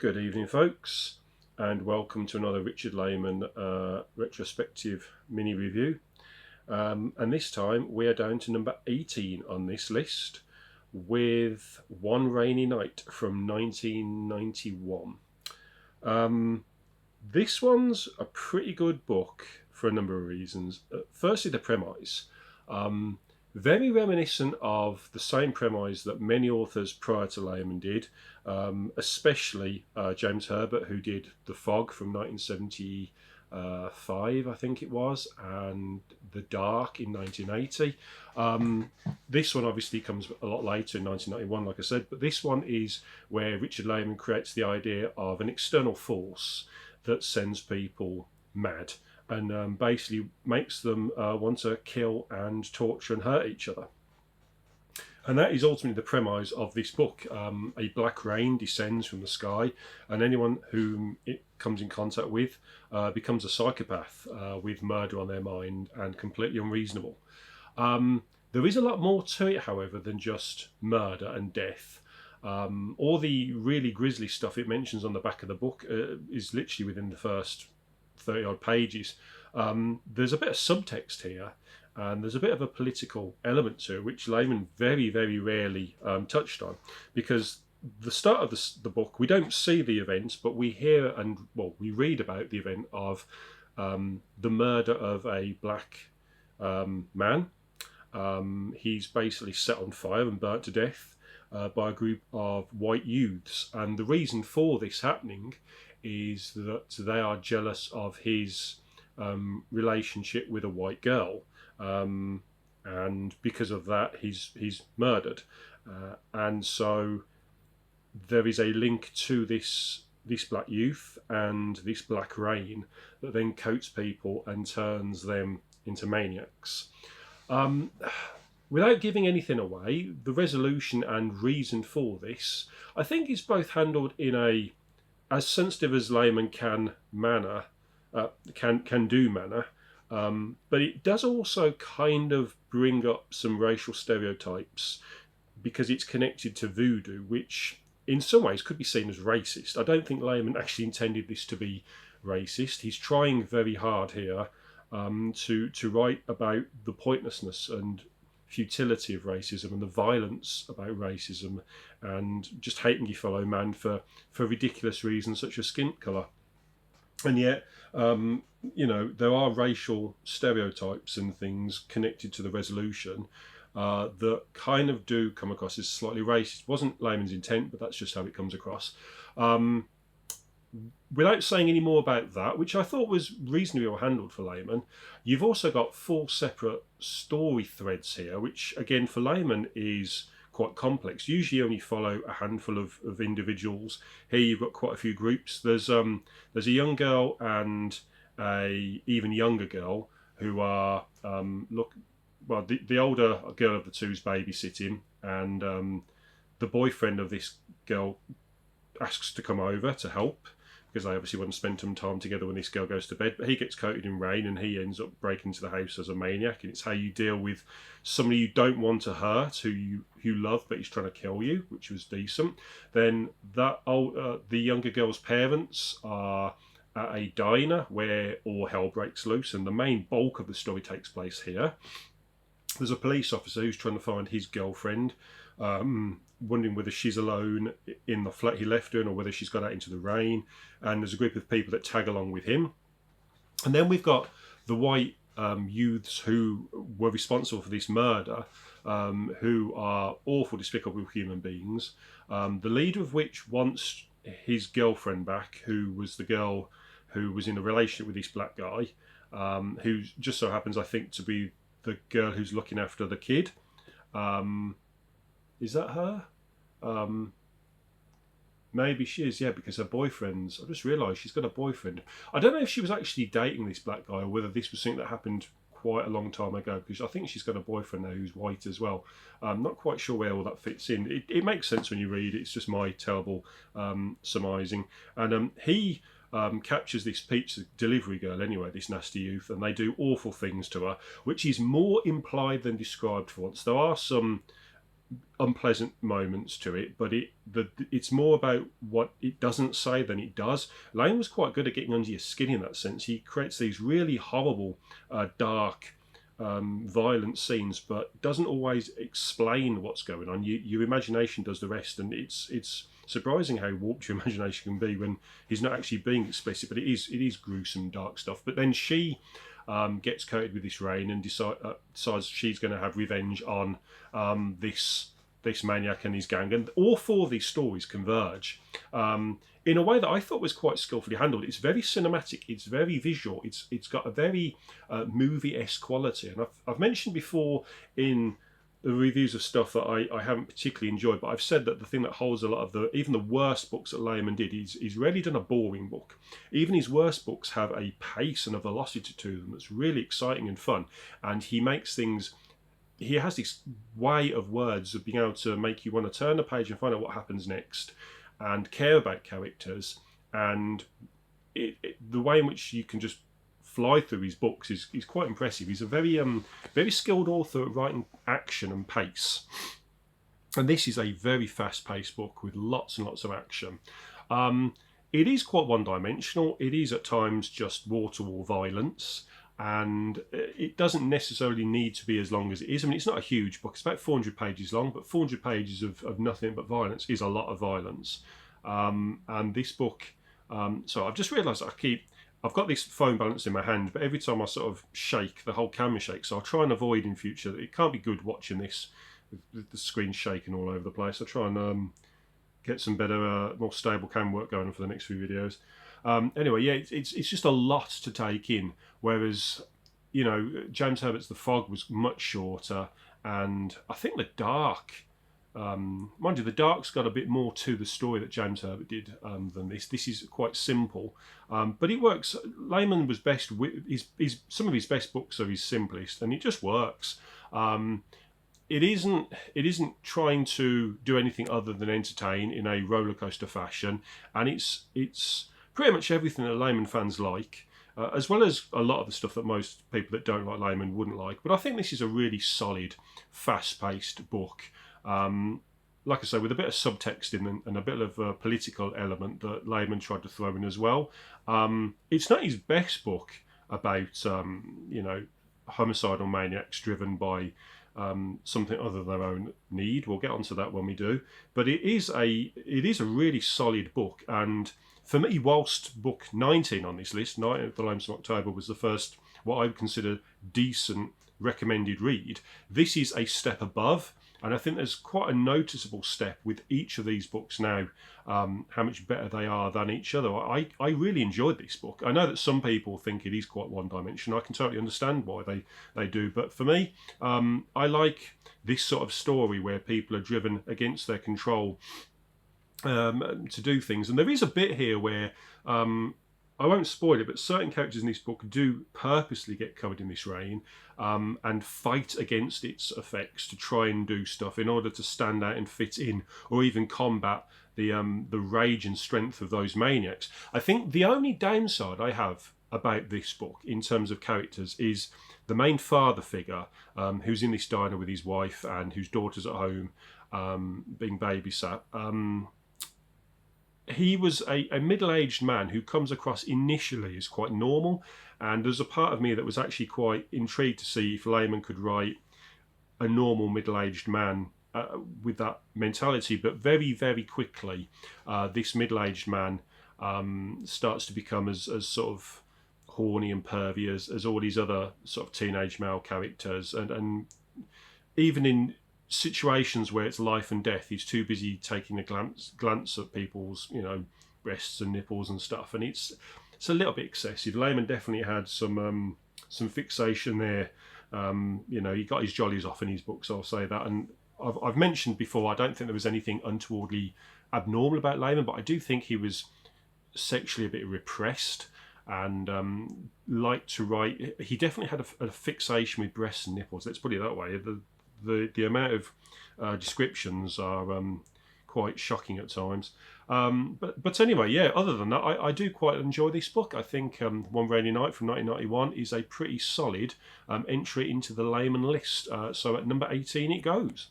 Good evening, folks, and welcome to another Richard Lehman retrospective mini review. And this time we are down to number 18 on this list with One Rainy Night from 1991. This one's a pretty good book for a number of reasons. Firstly, the premise. Very reminiscent of the same premise that many authors prior to Lehman did, especially James Herbert, who did The Fog from 1975, I think it was, and The Dark in 1980. This one obviously comes a lot later in 1991, like I said, but this one is where Richard Lehman creates the idea of an external force that sends people mad and basically makes them want to kill and torture and hurt each other. And that is ultimately the premise of this book. A black rain descends from the sky, and anyone whom it comes in contact with becomes a psychopath with murder on their mind and completely unreasonable. There is a lot more to it, however, than just murder and death. All the really grisly stuff it mentions on the back of the book is literally within the first 30 odd pages. There's a bit of subtext here, and there's a bit of a political element to it, which Lehman very, very rarely touched on, because the start of the book, we don't see the events, but we hear and, well, we read about the event of the murder of a black man. He's basically set on fire and burnt to death by a group of white youths, and the reason for this happening is that they are jealous of his relationship with a white girl, and because of that he's murdered, and so there is a link to this black youth and this black rain that then coats people and turns them into maniacs. Without giving anything away, the resolution and reason for this, I think, is both handled in a as sensitive as Lehman can do manner, but it does also kind of bring up some racial stereotypes because it's connected to voodoo, which in some ways could be seen as racist. I don't think Lehman actually intended this to be racist. He's trying very hard here to write about the pointlessness and futility of racism and the violence about racism and just hating your fellow man for ridiculous reasons such as skin colour. And yet, there are racial stereotypes and things connected to the resolution that kind of do come across as slightly racist. It wasn't Lehman's intent, but that's just how it comes across. Without saying any more about that, which I thought was reasonably well handled for Lehman, you've also got 4 separate story threads here, which again for Lehman is quite complex. Usually you only follow a handful of individuals. Here you've got quite a few groups. There's a young girl and a even younger girl who are the older girl of the two is babysitting, and the boyfriend of this girl asks to come over to help because they obviously want to spend some time together when this girl goes to bed, but he gets coated in rain and he ends up breaking into the house as a maniac. And it's how you deal with somebody you don't want to hurt, who you love, but he's trying to kill you, which was decent. Then the younger girl's parents are at a diner where all hell breaks loose, and the main bulk of the story takes place here. There's a police officer who's trying to find his girlfriend, wondering whether she's alone in the flat he left her in or whether she's gone out into the rain, and there's a group of people that tag along with him. And then we've got the white youths who were responsible for this murder, who are awful, despicable human beings, the leader of which wants his girlfriend back, who was the girl who was in a relationship with this black guy, who just so happens, I think, to be the girl who's looking after the kid. Is that her? Maybe she is, yeah, because her boyfriend's... I just realised she's got a boyfriend. I don't know if she was actually dating this black guy or whether this was something that happened quite a long time ago, because I think she's got a boyfriend now who's white as well. I'm not quite sure where all that fits in. It makes sense when you read it. It's just my terrible surmising. And he captures this pizza delivery girl anyway, this nasty youth, and they do awful things to her, which is more implied than described for once. There are some unpleasant moments to it, but it's more about what it doesn't say than it does. Lane was quite good at getting under your skin in that sense. He creates these really horrible, dark, violent scenes, but doesn't always explain what's going on. Your imagination does the rest, and it's surprising how warped your imagination can be when he's not actually being explicit. But it is gruesome, dark stuff. But then she gets coated with this rain and decides she's going to have revenge on this maniac and his gang, and all four of these stories converge in a way that I thought was quite skillfully handled. It's very cinematic, it's very visual, it's got a very movie-esque quality, and I've mentioned before in the reviews of stuff that I haven't particularly enjoyed, but I've said that the thing that holds a lot of even the worst books that Layman did, he's rarely done a boring book. Even his worst books have a pace and a velocity to them that's really exciting and fun, and he has this way of words of being able to make you want to turn the page and find out what happens next and care about characters, and the way in which you can just fly through his books is quite impressive. He's a very skilled author at writing action and pace, and this is a very fast-paced book with lots and lots of action. It is quite one-dimensional. It is at times just wall-to-wall violence, and it doesn't necessarily need to be as long as it is. I mean, it's not a huge book. It's about 400 pages long, but 400 pages of nothing but violence is a lot of violence. And this book, so I've just realised I've got this phone balance in my hand, but every time I sort of shake, the whole camera shakes. So I'll try and avoid in future. It can't be good watching this with the screen shaking all over the place. I'll try and get some better, more stable camera work going on for the next few videos. Anyway, yeah, it's just a lot to take in. Whereas, James Herbert's The Fog was much shorter, and I think The Dark, mind you, The Dark's got a bit more to the story that James Herbert did than this. This is quite simple, but it works. Layman was best with some of his best books are his simplest, and it just works. It isn't trying to do anything other than entertain in a roller coaster fashion, and it's pretty much everything that Layman fans like, as well as a lot of the stuff that most people that don't like Layman wouldn't like. But I think this is a really solid, fast-paced book. Like I say, with a bit of subtext in and a bit of a political element that Layman tried to throw in as well. It's not his best book about, homicidal maniacs driven by something other than their own need. We'll get onto that when we do. But it is a really solid book, and for me, whilst book 19 on this list, Night at the Lonesome October, was the first what I would consider decent recommended read, this is a step above, and I think there's quite a noticeable step with each of these books now, how much better they are than each other. I really enjoyed this book. I know that some people think it is quite one-dimensional. I can totally understand why they do, but for me, I like this sort of story where people are driven against their control to do things. And there is a bit here where I won't spoil it, but certain characters in this book do purposely get covered in this rain and fight against its effects to try and do stuff in order to stand out and fit in, or even combat the rage and strength of those maniacs. I think the only downside I have about this book in terms of characters is the main father figure, who's in this diner with his wife and whose daughter's at home being babysat. He was a middle-aged man who comes across initially as quite normal, and there's a part of me that was actually quite intrigued to see if Layman could write a normal middle-aged man with that mentality. But very, very quickly, this middle-aged man starts to become as sort of horny and pervy as all these other sort of teenage male characters, and even in situations where it's life and death, he's too busy taking a glance at people's breasts and nipples and stuff, and it's a little bit excessive. Layman definitely had some fixation there. He got his jollies off in his books, I'll say that. And I've mentioned before, I don't think there was anything untowardly abnormal about Layman, but I do think he was sexually a bit repressed and liked to write. He definitely had a fixation with breasts and nipples, let's put it that way. The amount of descriptions are quite shocking at times. But anyway, yeah, other than that, I do quite enjoy this book. I think One Rainy Night from 1991 is a pretty solid entry into the Layman list. So at number 18 it goes.